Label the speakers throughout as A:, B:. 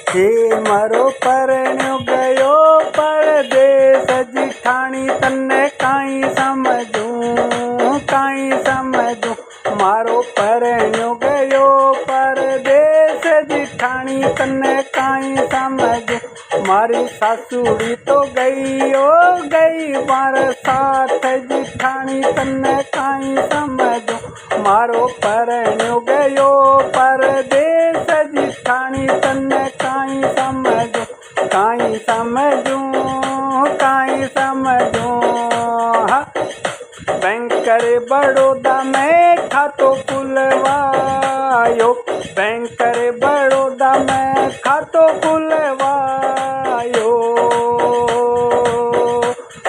A: हे मारो परण्यो गयो परदेस जिठाणी तन्ने काई समझूं मारो परण्यो गयो परदेस जिठाणी तन्ने काई समझूं मारी सासुड़ी तो गई बरसात जिठाणी तन्ने काई समझूं मारो परण्यो गयो परदेस जिठाणी तन्ने काई समझूं हाँ। बैंक करे बड़ौदा में खातो खुलवायो बैंक करे बड़ौदा में खातो खुलवायो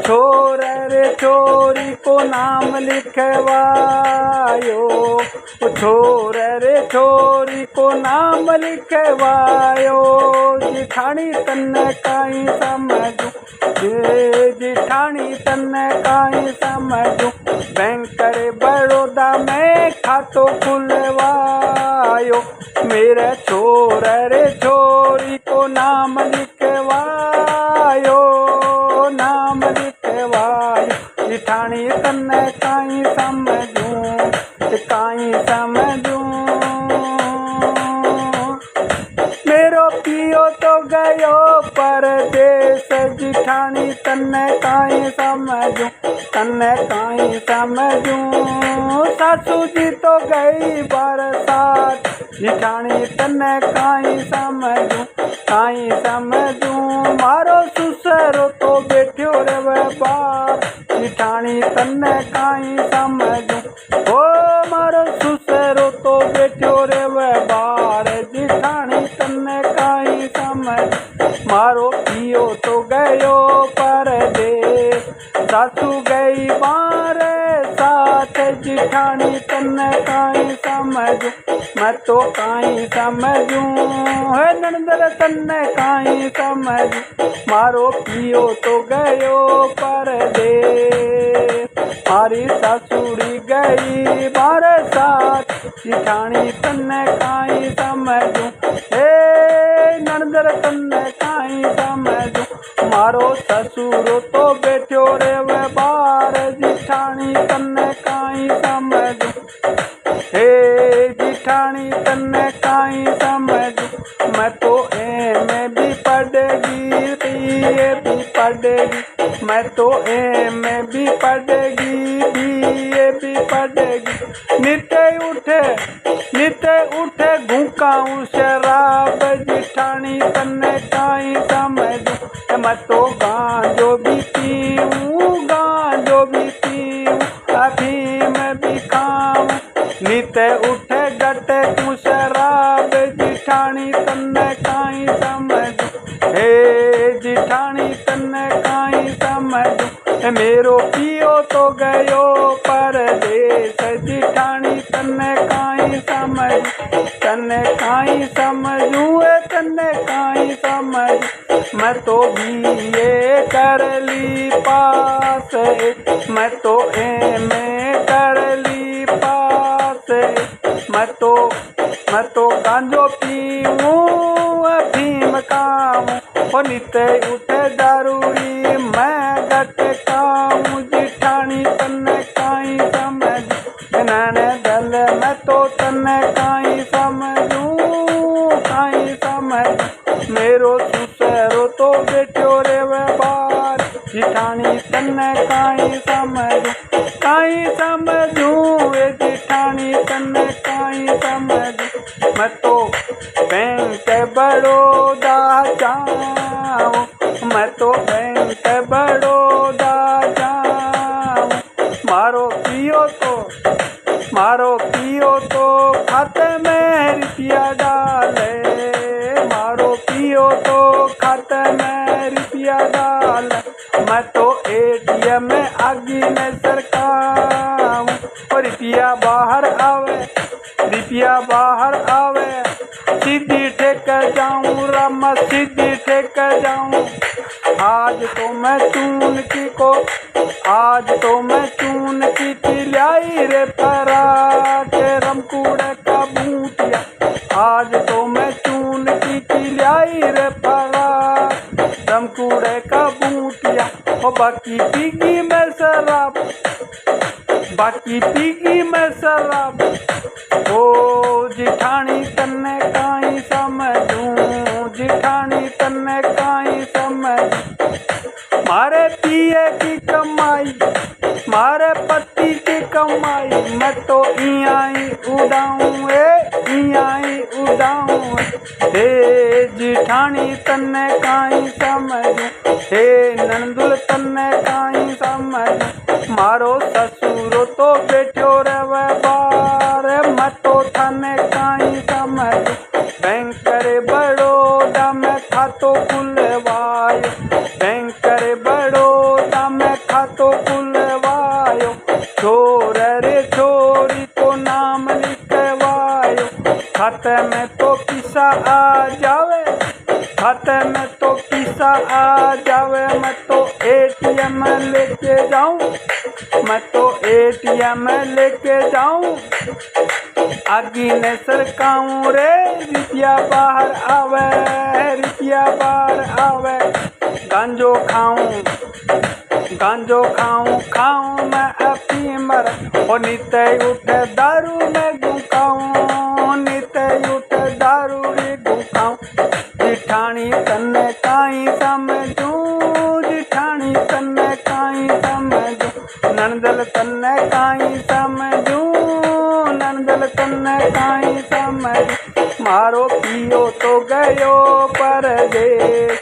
A: छोरी को नाम लिखवायो छोरी को नाम लिखवायो जिठाणी तन्ने काई समझूं जिठाणी तन्ने काई समझूं बैंक करे बड़ौदा में खातो खुलवायो मेरे छोरी को नाम लिखवायो जिठाणी तन्ने काई समझूं मेरो पियो तो गयो परदेस जिठाणी तन्ने काई समझूं सासू जी तो गई बरसात जिठाणी तन्ने काई समझूं मारो सुसरो तो बैठ्यो रे बार जिठाणी तन्ने काई समझूं ओ मारो सुसरो तो बैठ्यो रे बार जिठाणी तन्ने काई समझूं मारो पियो तो गयो परदेस सासू गई बरसात जिठाणी तन्ने काई समझूं मैं तो काई समझूं है नंदर तन्ने काई समझूं मारो पियो तो गयो परदेस मारी सासुड़ी गई बरसात जिठाणी तन्ने काई समझूं हे नंदर तन्ने काई समझूं मारो ससुरो तो बैठ्यो रे बार जिठाणी तन्ने काई समझूं हे जिठाणी तन्ने काई समझूं मैं तो में भी पढ़ेगी बीए भी पढ़ेगी मैं तो में भी पढ़ेगी बीए भी पढ़ेगी नित्य उठे घूकाऊं शराब जिठाणी तन्ने काई समझूं मैं तो गांजो भी पीऊं अफीम भी खाऊं नित्य उठे गटे तू शराब जिठाणी तन्ने काई समझूं हे जिठाणी तन्ने काई समझूं मेरो पियो तो गयो परदेस जिठाणी तन्ने काई समझूं तन्ने काई समझूं मैं तो बीए कर ली पास मैं तो एमए कर ली पास मैं तो गांजो पीऊं अफीम खाऊं और नित्य उठे दारूड़ी मैं गट खाऊं जिठाणी तन्ने काई समझूं नाने दल मैं तो तन्ने काई समझूं मेरो सुसरो तो बैठ्यो रे बार जिठाणी तन्ने काई समझूं ए जिठाणी तन्ने काई समझूं मैं तो बैंक बड़ौदा जाऊं मैं तो बैंक बड़ौदा जाऊं मारो पियो तो खाते में रुपया डाले मारो पियो तो खाते में रुपया डाले मैं तो एटीएम में आगे में सरकाऊं और रुपया बाहर आवे सीधी ठेक जाऊं रामा सीधी ठेक जाऊं आज तो मैं चून की लाई रे पराठे रमकूड़े का बूटिया आज तो मैं चून की ल्याई रे फरार, तमकुड़े का बूटिया ओ बाकी पीगी मैं शराब, बाकी पीगी मैं शराब। ओ जिठानी तन्ने काई समझूं, जिठानी तन्ने काई समझूं। मारे पिए की कमाई, मारे पति की कमाई, मैं तो इयाई उड़ाऊं इयाई उड़ाऊं। हे जिठानी तन्ने काई समझूं, हे नंदुल तन्ने काई समझूं। मारो ससुरो तो बैठो रवे बार, मैं तो थाने काई समझूं। बैंक करे बड़ौदा में खातो खुलवायो, बैंक करे बड़ौदा में खातो खुलवायो। छोर रे छोरी को नाम लिखवायो, खाते में तो पैसा आ जावे, खाते में तो पैसा आ जावे। मैं तो एटीएम लेके जाऊं, मैं तो एटीएम लेके जाऊं। आगी ने सरकाऊं रे, रुपया बाहर आवे, रुपया बाहर आवे। गांजो खाऊं, गांजो खाऊं, खाऊं मैं अफीमर, और नीते उठे दारू में गुकाऊं, नीते उठे दारू रे गुकाऊं। जिठानी तन्ने काई समझूं, जिठानी तन्ने काई समझूं। नंदल तन्ने काई समझूं, नंदल तन्ने काई समझूं। मारो पियो तो गयो परदेश,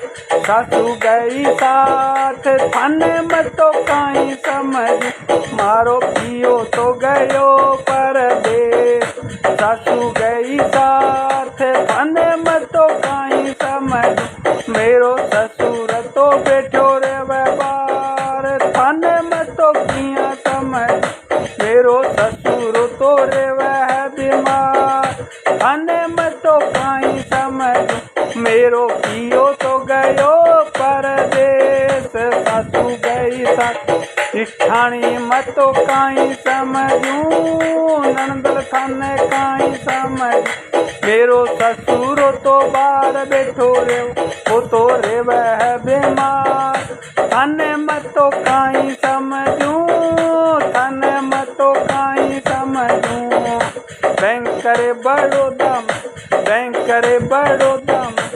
A: सासू गई साथ थाने में तो काई समझूं। मारो पियो तो गयो परदेश, सासू गई साथ थाने में तो काई समझूं। मेरो ससुर तो बैठो रे बार, थाने में तो किया समझूं। मेरो ससुर तो रे वह बीमार, थाने में तो काई समझूं। मेरो पियो तो गयो परदेश, सासू गई साथ जिठानी मैं तो काई समझूं। नंदल थाने काई समझूं। मेरो ससुर तो बाहर बैठो रे, वो तो रे वह बीमार, थाने में तो काई समझूं, थाने में तो काई समझूं। बैंक करे बड़ौदा में, बैंक करे बड़ौदा में,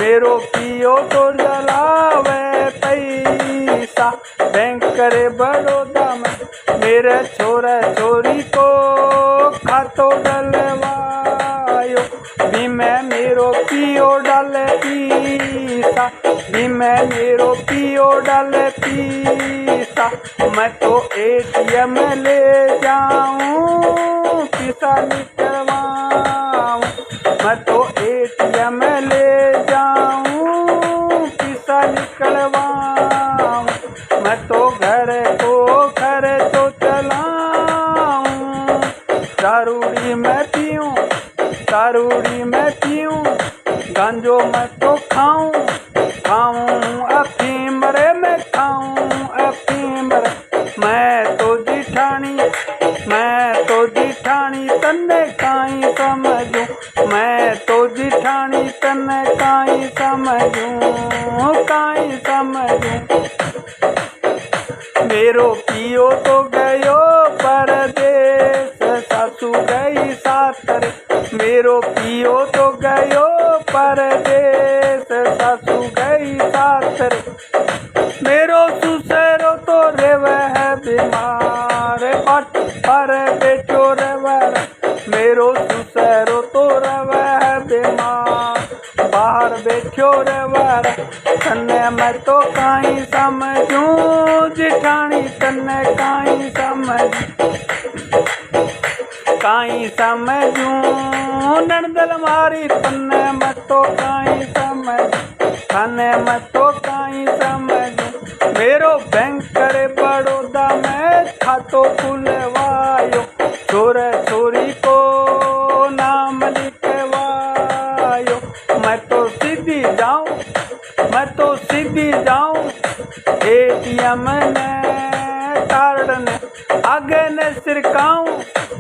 A: मेरो पियो तो जलावे पैसा। बैंक करे बड़ौदा में, मेरे छोरा छोरी को खातो डलवायो। भी मैं मेरो पियो डाले पीसा, भी मैं मेरो पियो डाले पीसा। मैं तो एटीएम ले जाऊं, पैसा निकलवाऊं। मैं तो एटीएम ले जाऊं, पैसा निकलवाऊं। मैं तो घर तो चलाऊं। दारूड़ी में पीऊं, दारूड़ी में पीऊं। गांजो मैं तो खाऊं, खाऊं अफीम रे मैं खाऊं अफीम रे। मैं तो जिठानी, मैं तो जिठानी तन्ने काई समझूं, मैं तो जिठानी तन्ने काई समझूं, काई समझूं। मेरो पियो तो गयो परदेश, सासू गई साथ रे। मेरो पियो तो गयो परदेश, सासू गई साथ रे। मेरो सुसरो तो रेवे है बीमार, पर बेटो रेवे। मेरो सुसरो तो रेवे है बीमार, बाहर बैठो रेवे। तन्ने मैं तो काई समझूं, जिठानी तन्ने काई समझूं, काई समझूं। नंदल मारी तन्ने मैं तो काई समझूं, थाने मैं तो काई समझूं। मेरो बैंक करे बड़ौदा में खातो खुलवायो, छोरे छोरी को नाम लिखवायो। मैं तो सीधी जाऊं, मैं तो सीधी जाऊं। एटीएम ने कार्ड ने आगे ने सिरकाऊं,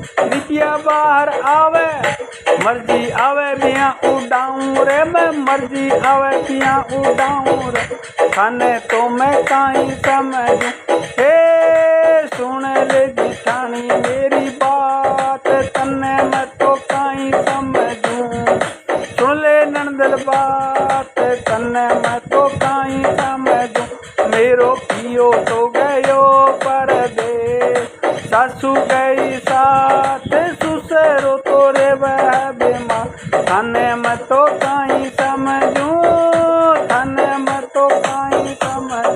A: रुपया बाहर आवे मर्जी आवे बिया उड़ाऊं रे मैं मर्जी आवे बिया उड़ाऊं रे थाने तो मैं काई समझूं हे सुन ले जिठानी मेरी बात तन्ने मैं तो काई समझूं सुन ले नंदल बात तन्ने मैं तो काई समझूं मेरो पियो तो गयो परदेस सासू गई साथ सुसरो तोरे वह बीमार थाने मैं तो काई समझूं थाने मैं तो काई समझ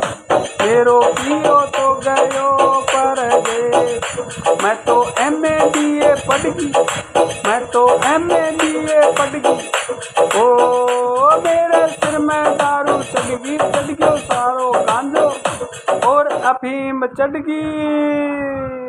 A: मेरो पियो तो गयो परदेस मैं तो MA BA पढ़ गई मैं तो MA BA पढ़ गई ओ मेरे सिर में दारू चढ़ गयो सारो गांजो और अफीम चढ़ गई।